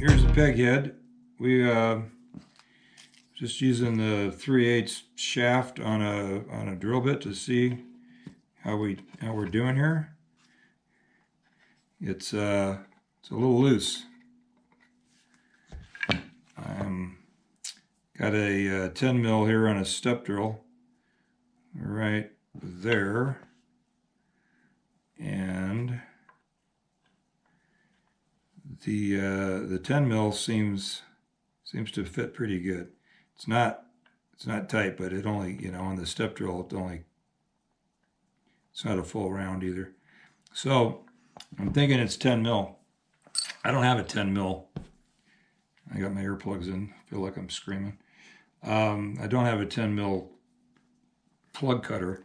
here's the peg head. We just using the 3/8 shaft on a drill bit to see how we're doing here. It's a little loose. Got a 10 mil here on a step drill right there, and the 10 mil seems to fit pretty good. It's not tight, but it only, you know, on the step drill it's not a full round either. So I'm thinking it's 10 mil. I don't have a 10 mil. I got my earplugs in. I feel like I'm screaming. I don't have a 10 mil plug cutter.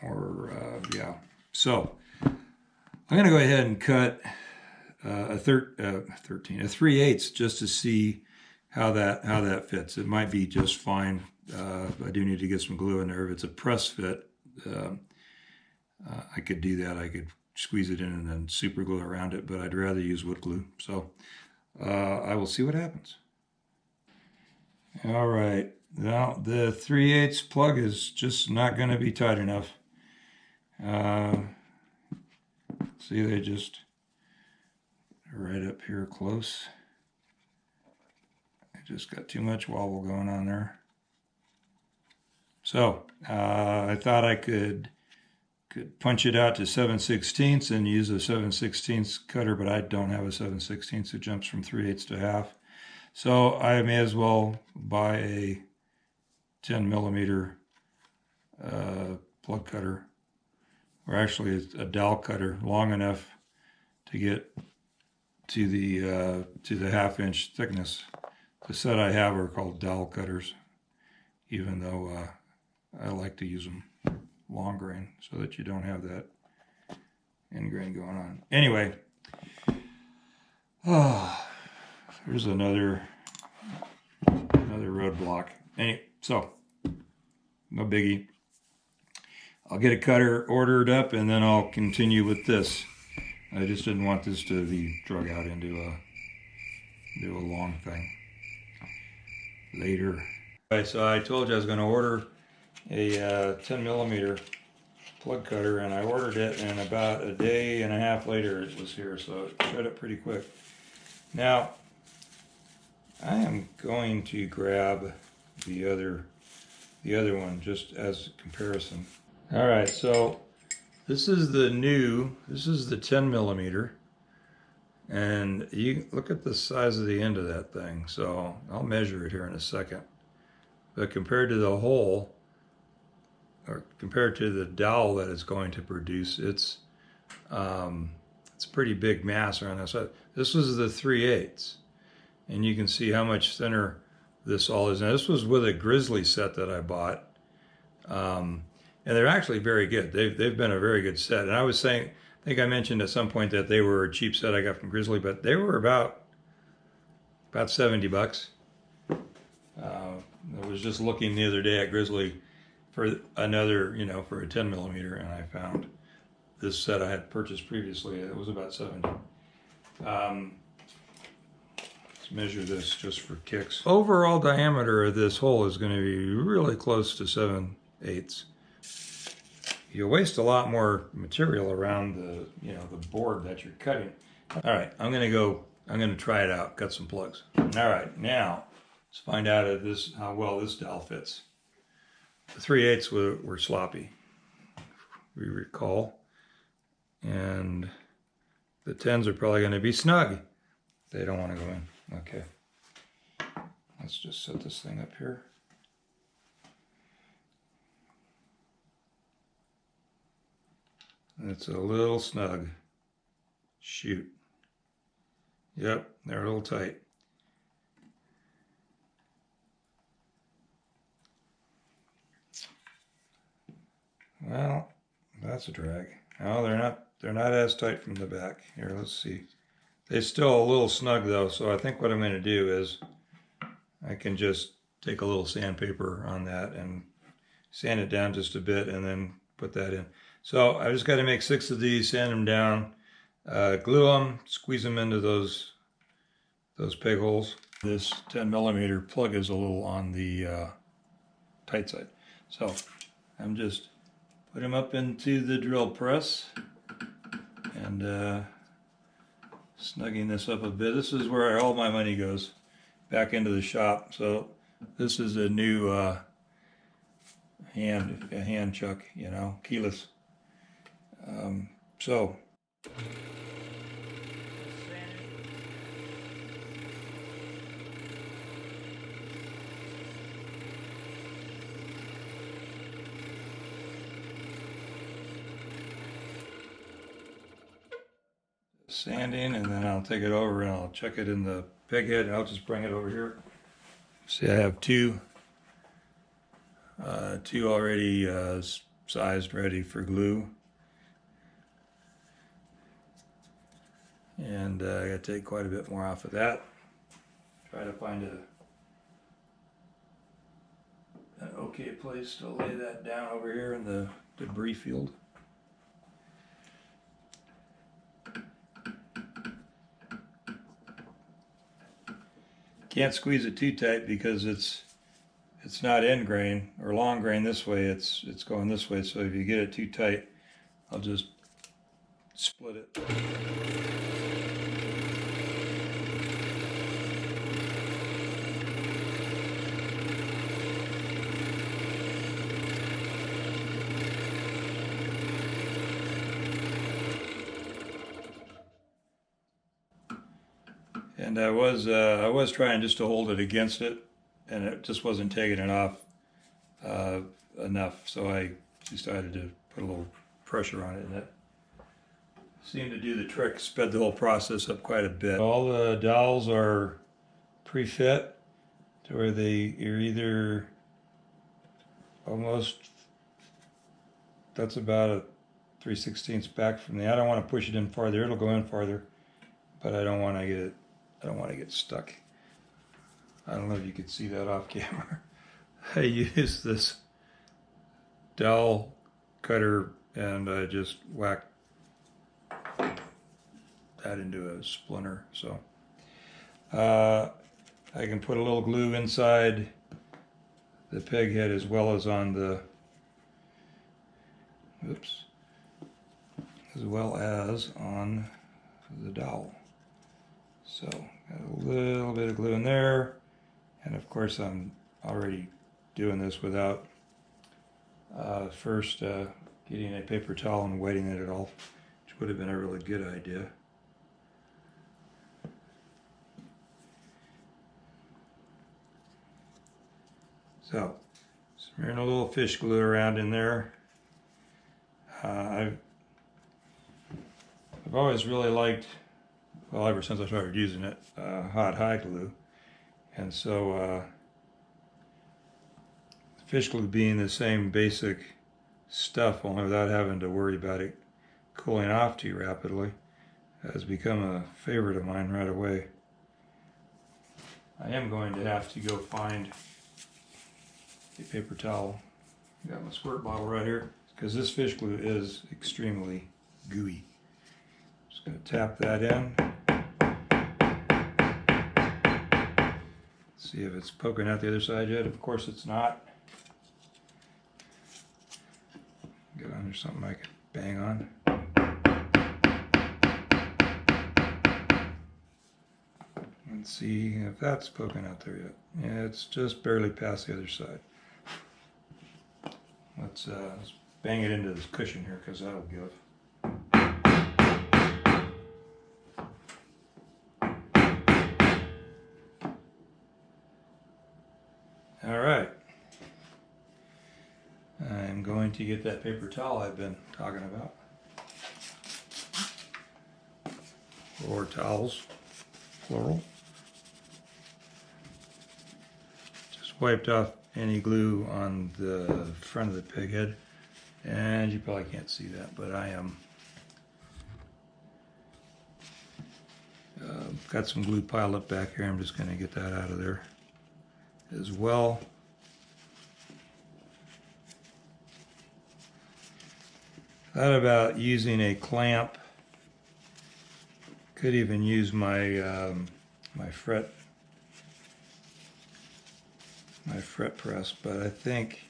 Yeah. So I'm going to go ahead and cut a 3/8 just to see how that fits. It might be just fine. I do need to get some glue in there. If it's a press fit, I could do that. I could squeeze it in and then super glue around it, but I'd rather use wood glue. So I will see what happens. All right, now the 3/8 plug is just not going to be tight enough. See, they just right up here close. I just got too much wobble going on there. So I thought I could punch it out to 7/16 and use a 7/16 cutter, but I don't have a 7/16. It jumps from 3/8 to half. So I may as well buy a 10 millimeter plug cutter, or actually a dowel cutter long enough to get to the 1/2-inch thickness. The set I have are called dowel cutters, even though I like to use them long grain so that you don't have that end grain going on. Anyway, there's another roadblock. So no biggie. I'll get a cutter ordered up and then I'll continue with this. I just didn't want this to be drug out into a long thing later. Okay, so I told you I was going to order a 10 millimeter plug cutter, and I ordered it, and about a day and a half later it was here, so it showed up pretty quick. Now I am going to grab the other one just as a comparison. All right, so this is the 10 millimeter, and you look at the size of the end of that thing. So I'll measure it here in a second, but compared to the hole, or compared to the dowel that it's going to produce, it's a pretty big mass around that side. This was the 3/8, and you can see how much thinner this all is. Now this was with a Grizzly set that I bought, and they're actually very good. They've been a very good set. And I was saying, I think I mentioned at some point that they were a cheap set I got from Grizzly, but they were about $70. I was just looking the other day at Grizzly for another, for a 10 millimeter, and I found this set I had purchased previously. It was about 70. Let's measure this just for kicks. Overall diameter of this hole is going to be really close to 7/8. You'll waste a lot more material around the board that you're cutting. All right, I'm going to try it out, cut some plugs. All right, now let's find out how well this dowel fits. The 3/8 were sloppy, we recall, and the 10s are probably going to be snug. They don't want to go in. Okay, let's just set this thing up here. It's a little snug. Shoot. Yep, they're a little tight. Well, that's a drag. No, they're not as tight from the back. Here, let's see. They're still a little snug though, so I think what I'm going to do is I can just take a little sandpaper on that and sand it down just a bit and then put that in. So I just got to make 6 of these, sand them down, glue them, squeeze them into those those peg holes. This 10mm plug is a little on the tight side. So I'm just putting them up into the drill press and snugging this up a bit. This is where all my money goes, back into the shop. So this is a new hand chuck, you know, keyless. So sanding, and then I'll take it over and I'll check it in the peg head, and I'll just bring it over here. See, I have two already sized, ready for glue, and I gotta take quite a bit more off of that. Try to find an okay place to lay that down over here in the debris field. Can't squeeze it too tight because it's not end grain or long grain this way, it's going this way, so if you get it too tight, I'll just split it. And I was trying just to hold it against it, and it just wasn't taking it off enough, so I decided to put a little pressure on it, and that seemed to do the trick, sped the whole process up quite a bit. All the dowels are pre-fit to where you're either almost, that's about a 3/16 back from the, I don't want to push it in farther, it'll go in farther, but I don't want to get stuck. I don't know if you could see that off camera. I used this dowel cutter and I just whacked that into a splinter. So I can put a little glue inside the peg head as well as on the, as well as on the dowel. So got a little bit of glue in there, and of course I'm already doing this without first getting a paper towel and wetting it at all, which would have been a really good idea. So smearing a little fish glue around in there. I've always really liked, well, ever since I started using it, hot high glue, and so fish glue being the same basic stuff, only without having to worry about it cooling off too rapidly, has become a favorite of mine right away. I am going to have to go find a paper towel. I got my squirt bottle right here, because this fish glue is extremely gooey. Just going to tap that in. See if it's poking out the other side yet. Of course it's not. Get under something I can bang on. Let's see if that's poking out there yet. Yeah, it's just barely past the other side. Let's bang it into this cushion here, because that'll give. All right. I'm going to get that paper towel I've been talking about. Or towels, plural. Just wiped off any glue on the front of the pig head. And you probably can't see that, but I am. Got some glue piled up back here. I'm just going to get that out of there as well. Thought about using a clamp. Could even use my my fret press, but I think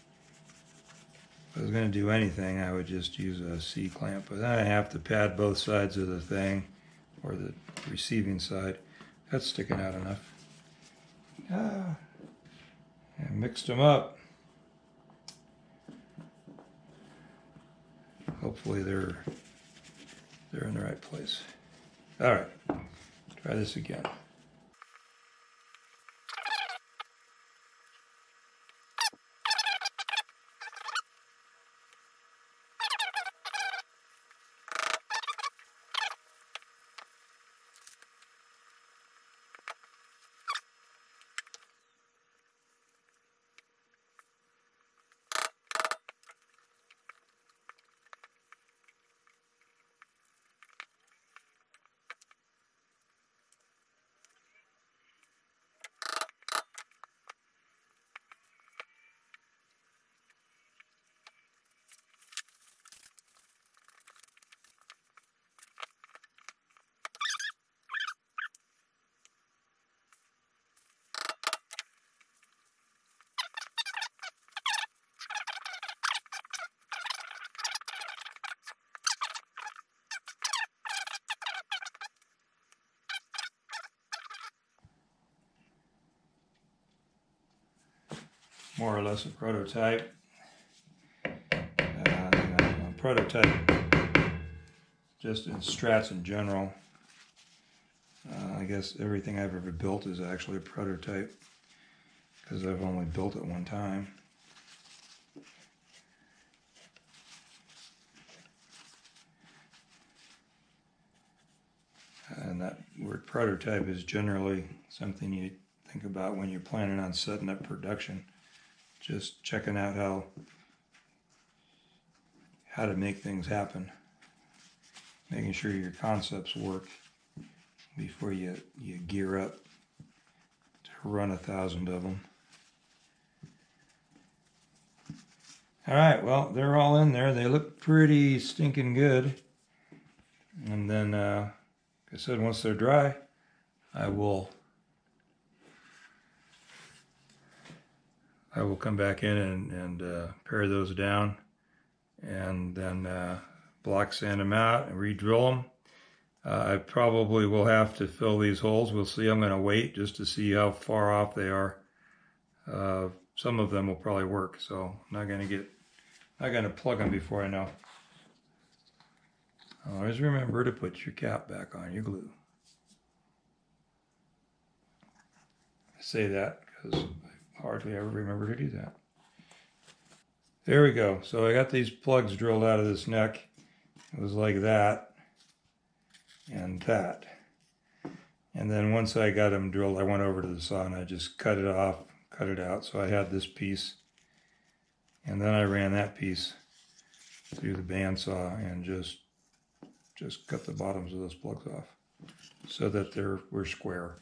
if I was going to do anything, I would just use a C-clamp, but then I have to pad both sides of the thing, or the receiving side. That's sticking out enough. I mixed them up. Hopefully they're in the right place. All right, try this again. More or less a prototype. Prototype just in strats in general. I guess everything I've ever built is actually a prototype because I've only built it one time. And that word prototype is generally something you think about when you're planning on setting up production. Just checking out how to make things happen. Making sure your concepts work before you gear up to run 1,000 of them. All right, well, they're all in there. They look pretty stinking good. And then, like I said, once they're dry, I will come back in and pare those down, and then block sand them out and re-drill them. I probably will have to fill these holes. We'll see. I'm going to wait just to see how far off they are. Some of them will probably work, so I'm not going to plug them before I know. Always remember to put your cap back on your glue. I say that because I hardly ever remember to do that. There we go. So I got these plugs drilled out of this neck. It was like that and that. And then once I got them drilled, I went over to the saw and I just cut it off, cut it out. So I had this piece, and then I ran that piece through the bandsaw and just cut the bottoms of those plugs off so that we're square.